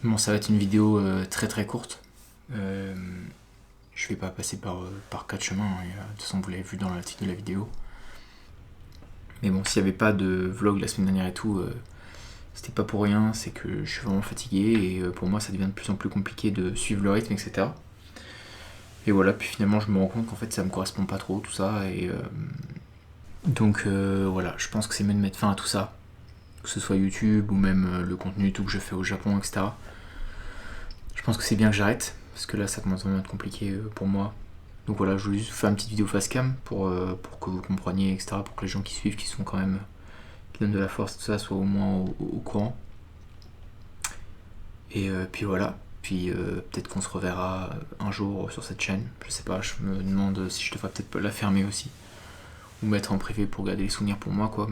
Bon, ça va être une vidéo très très courte. Je vais pas passer par quatre chemins, hein. De toute façon vous l'avez vu dans le titre de la vidéo. Mais bon, s'il n'y avait pas de vlog la semaine dernière et tout, c'était pas pour rien, c'est que je suis vraiment fatigué et pour moi ça devient de plus en plus compliqué de suivre le rythme, etc. Et voilà, puis finalement je me rends compte qu'en fait ça me correspond pas trop tout ça et donc voilà, je pense que c'est mieux de mettre fin à tout ça, que ce soit YouTube ou même le contenu tout que je fais au Japon, etc. Je pense que c'est bien que j'arrête parce que là ça commence vraiment à être compliqué pour moi. Donc voilà, je voulais juste faire une petite vidéo face cam pour que vous compreniez, etc. Pour que les gens qui suivent, qui sont quand même, qui donnent de la force, tout ça, soient au moins au courant. Et puis voilà. Puis peut-être qu'on se reverra un jour sur cette chaîne. Je sais pas, je me demande si je devrais peut-être la fermer aussi. Ou mettre en privé pour garder les souvenirs pour moi, quoi.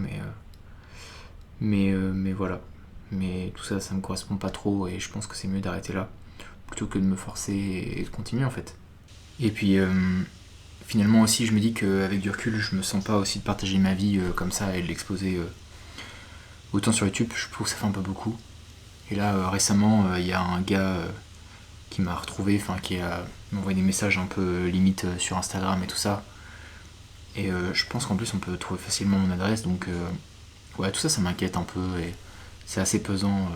Mais voilà. Mais tout ça, ça me correspond pas trop et je pense que c'est mieux d'arrêter là. Plutôt que de me forcer et de continuer en fait. Et puis finalement aussi je me dis qu'avec du recul je me sens pas aussi de partager ma vie comme ça et de l'exposer autant sur YouTube, je trouve que ça fait un peu beaucoup. Et là récemment il y a un gars qui m'a retrouvé, enfin qui m'a envoyé des messages un peu limite sur Instagram et tout ça. Et je pense qu'en plus on peut trouver facilement mon adresse, donc ouais, tout ça ça m'inquiète un peu et c'est assez pesant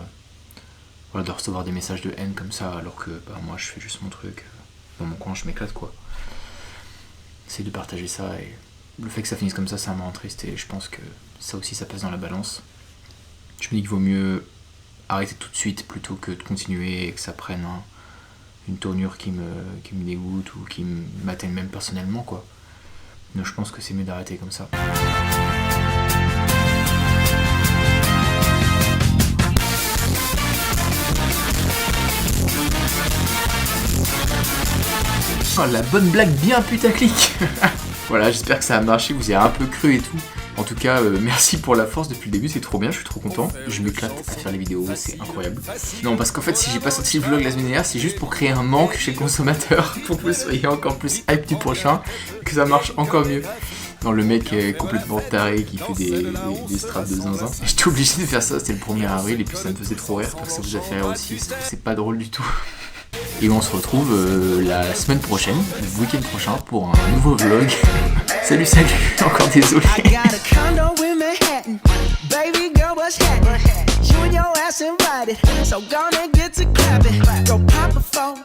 voilà, de recevoir des messages de haine comme ça alors que bah, moi je fais juste mon truc. Dans mon coin, je m'éclate quoi. C'est de partager ça et le fait que ça finisse comme ça me rend triste et je pense que ça aussi ça passe dans la balance. Je me dis qu'il vaut mieux arrêter tout de suite plutôt que de continuer et que ça prenne une tournure qui me dégoûte ou qui m'atteigne même personnellement quoi. Donc je pense que c'est mieux d'arrêter comme ça. Oh, la bonne blague bien putaclic. Voilà, j'espère que ça a marché, vous y avez un peu cru et tout. En tout cas, merci pour la force depuis le début, c'est trop bien, je suis trop content. Je m'éclate à faire les vidéos, c'est incroyable. Non, parce qu'en fait, si j'ai pas sorti le vlog la semaine dernière, c'est juste pour créer un manque chez le consommateur, pour que vous soyez encore plus hype du prochain, et que ça marche encore mieux. Non, le mec est complètement taré qui fait des straps de zinzin. J'étais obligé de faire ça, c'était le 1er avril, et puis ça me faisait trop rire, parce que ça vous a fait rire aussi, c'est pas drôle du tout. Et on se retrouve la semaine prochaine, le week-end prochain, pour un nouveau vlog. Salut, encore désolé. Baby girl, what's happening? You and your ass invited, so gonna get to clapping. Go pop a phone.